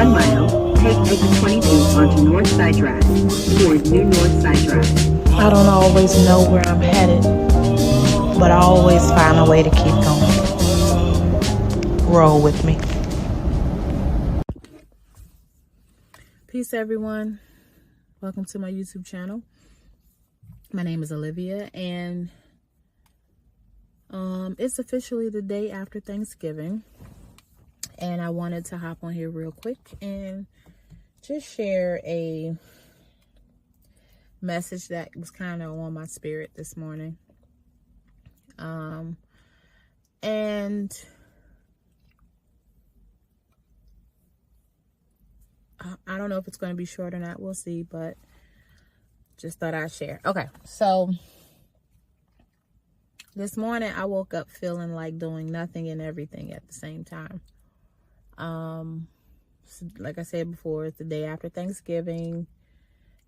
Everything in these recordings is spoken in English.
1 mile, take exit 22 onto Northside Drive, towards New Northside Drive. I don't always know where I'm headed, but I always find a way to keep going. Roll with me. Peace, everyone. Welcome to my YouTube channel. My name is Olivia, and it's officially the day after Thanksgiving, and I wanted to hop on here real quick and just share a message that was kind of on my spirit this morning. And I don't know if it's going to be short or not. We'll see, but just thought I'd share. Okay, so this morning I woke up feeling like doing nothing and everything at the same time. So like I said before, it's the day after Thanksgiving,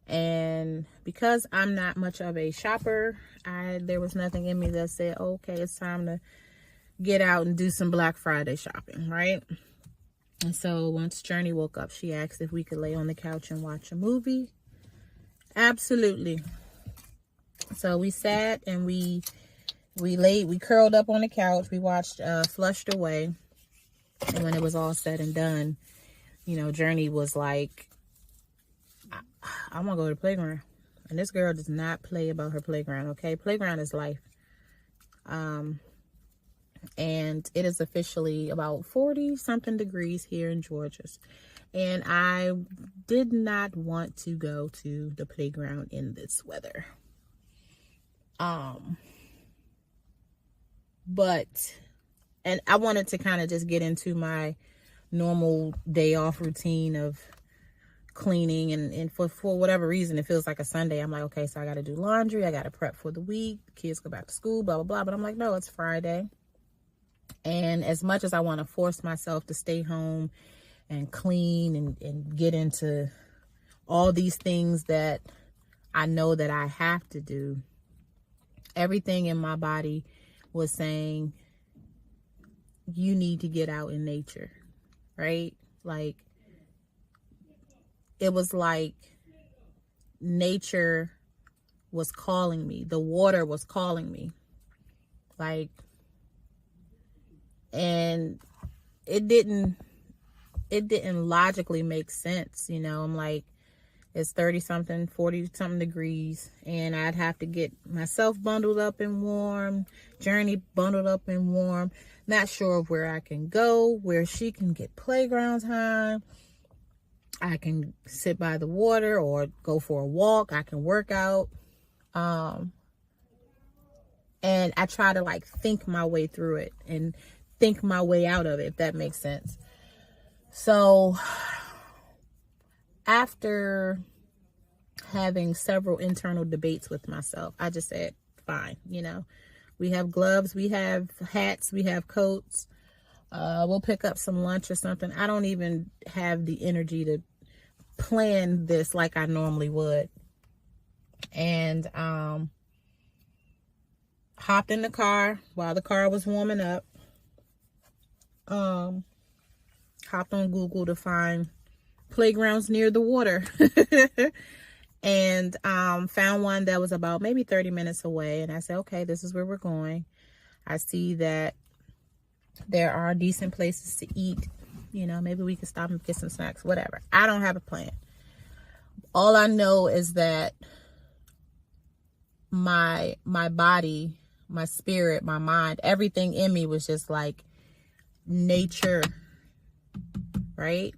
and because I'm not much of a shopper, there was nothing in me that said, okay, it's time to get out and do some Black Friday shopping, right? And so once Journey woke up, she asked if we could lay on the couch and watch a movie. Absolutely. So we sat and we curled up on the couch. We watched Flushed Away. And when it was all said and done, you know, Journey was like, I want to go to the playground. And this girl does not play about her playground, okay? Playground is life. And it is officially about 40-something degrees here in Georgia. And I did not want to go to the playground in this weather. And I wanted to kind of just get into my normal day off routine of cleaning, and for whatever reason, it feels like a Sunday. I'm like, okay, so I got to do laundry. I got to prep for the week. Kids go back to school, blah, blah, blah. But I'm like, no, it's Friday. And as much as I want to force myself to stay home and clean and get into all these things that I know that I have to do, everything in my body was saying, you need to get out in nature, right? Like, it was like nature was calling me. The water was calling me. Like, and it didn't logically make sense, you know. I'm like, it's 30-something, 40-something degrees, and I'd have to get myself bundled up and warm, Journey bundled up and warm, not sure of where I can go, where she can get playground time. I can sit by the water or go for a walk. I can work out. And I try to like think my way through it and think my way out of it, if that makes sense. So after having several internal debates with myself, I just said, fine, you know, we have gloves, we have hats, we have coats. We'll pick up some lunch or something. I don't even have the energy to plan this like I normally would. And hopped in the car while the car was warming up. Hopped on Google to find playgrounds near the water. And found one that was about maybe 30 minutes away. And I said, okay, this is where we're going. I see that there are decent places to eat. You know, maybe we can stop and get some snacks, whatever. I don't have a plan. All I know is that my body, my spirit, my mind, everything in me was just like, nature, right?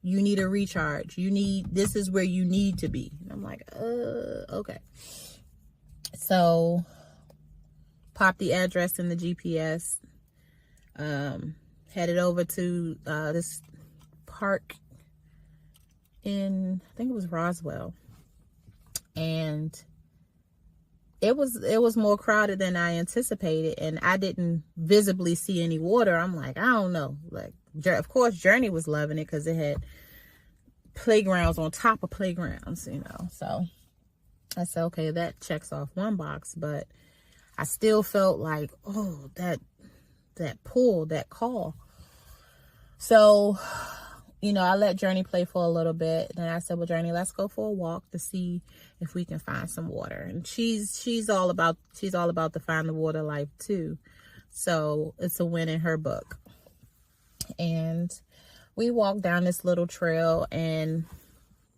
You need a recharge. This is where you need to be. And I'm like, okay. So pop the address in the GPS, headed over to this park in, I think it was Roswell. And it was more crowded than I anticipated, and I didn't visibly see any water. I'm like, I don't know. Like, of course, Journey was loving it because it had playgrounds on top of playgrounds, you know. So I said, okay, that checks off one box, but I still felt like, oh, that pull, that call. So, I let Journey play for a little bit. Then I said, well, Journey, let's go for a walk to see if we can find some water. And she's all about to find the water life too. So it's a win in her book. And we walked down this little trail, and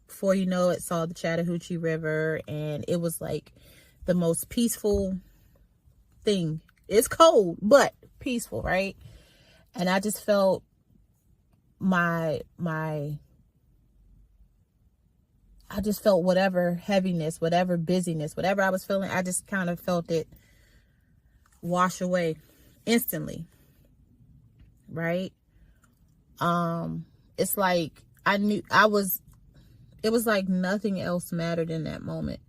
before you know it, saw the Chattahoochee River, and it was like the most peaceful thing. It's cold, but peaceful, right? And I just felt I just felt whatever heaviness, whatever busyness, whatever I was feeling, I just kind of felt it wash away instantly, right? It's like it was like nothing else mattered in that moment.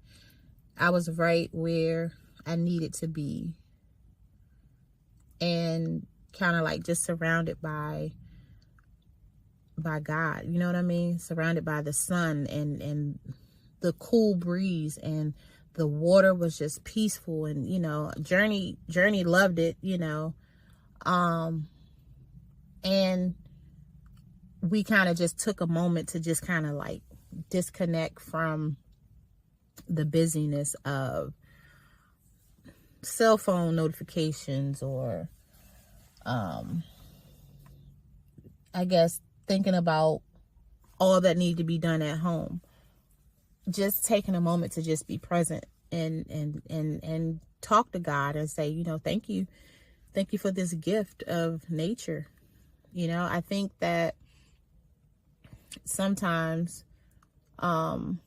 I was right where I needed to be, and kind of like just surrounded by God, you know what I mean? Surrounded by the sun and the cool breeze, and the water was just peaceful, and Journey loved it, and we kind of just took a moment to just kind of like disconnect from the busyness of cell phone notifications, or I guess thinking about all that needed to be done at home. Just taking a moment to just be present and talk to God and say, thank you for this gift of nature. I think that sometimes in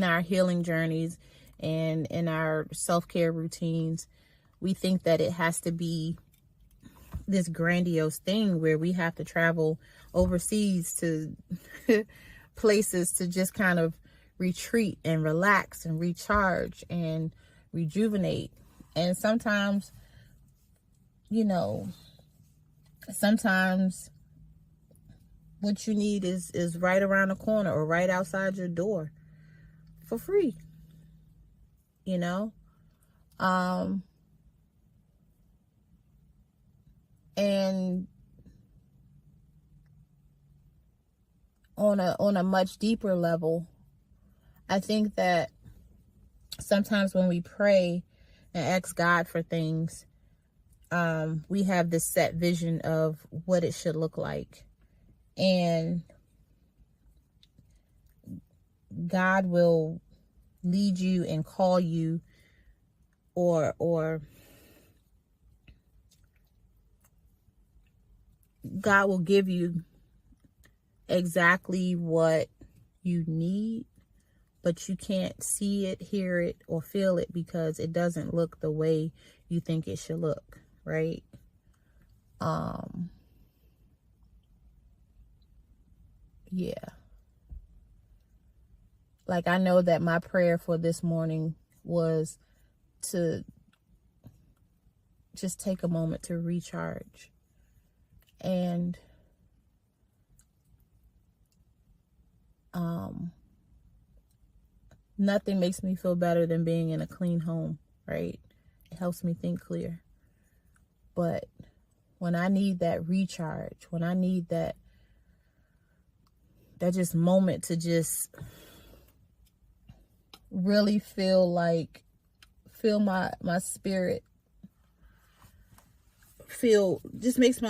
our healing journeys and in our self-care routines, we think that it has to be this grandiose thing where we have to travel overseas to places to just kind of retreat and relax and recharge and rejuvenate. And sometimes what you need is right around the corner or right outside your door for free, and on a much deeper level, I think that sometimes when we pray and ask God for things, we have this set vision of what it should look like, and God will lead you and call you, or God will give you exactly what you need, but you can't see it, hear it, or feel it because it doesn't look the way you think it should look, right? Yeah. Like, I know that my prayer for this morning was to just take a moment to recharge. And nothing makes me feel better than being in a clean home, right? It helps me think clear. But when I need that recharge, when I need that just moment to just really feel my spirit just makes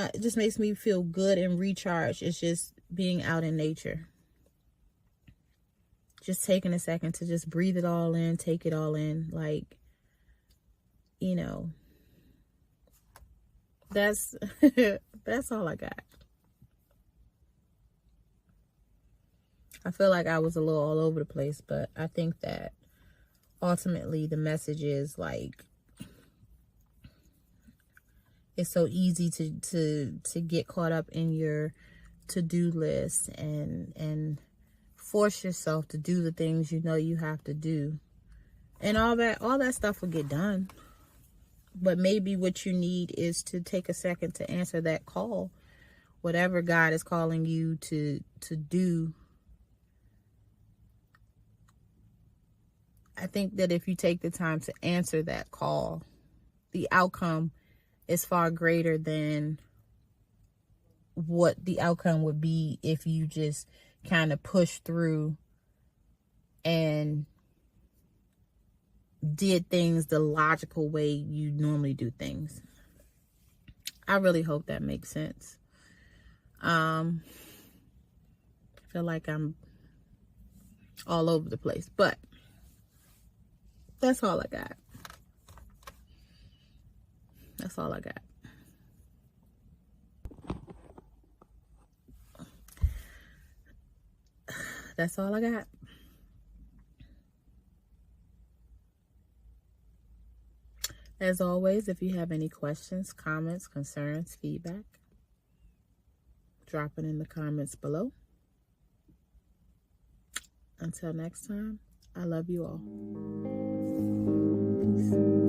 me feel good and recharged. It's just being out in nature. Just taking a second to just breathe it all in, take it all in. Like, that's that's all I got. I feel like I was a little all over the place, but I think that ultimately the message is like, it's so easy to get caught up in your to-do list and force yourself to do the things you have to do, and all that stuff will get done. But maybe what you need is to take a second to answer that call, whatever God is calling you to do. I think that if you take the time to answer that call, the outcome is far greater than what the outcome would be if you just kind of push through and did things the logical way you normally do things. I really hope that makes sense. I feel like I'm all over the place, but that's all I got. That's all I got. That's all I got. As always, if you have any questions, comments, concerns, feedback, drop it in the comments below. Until next time, I love you all. Peace.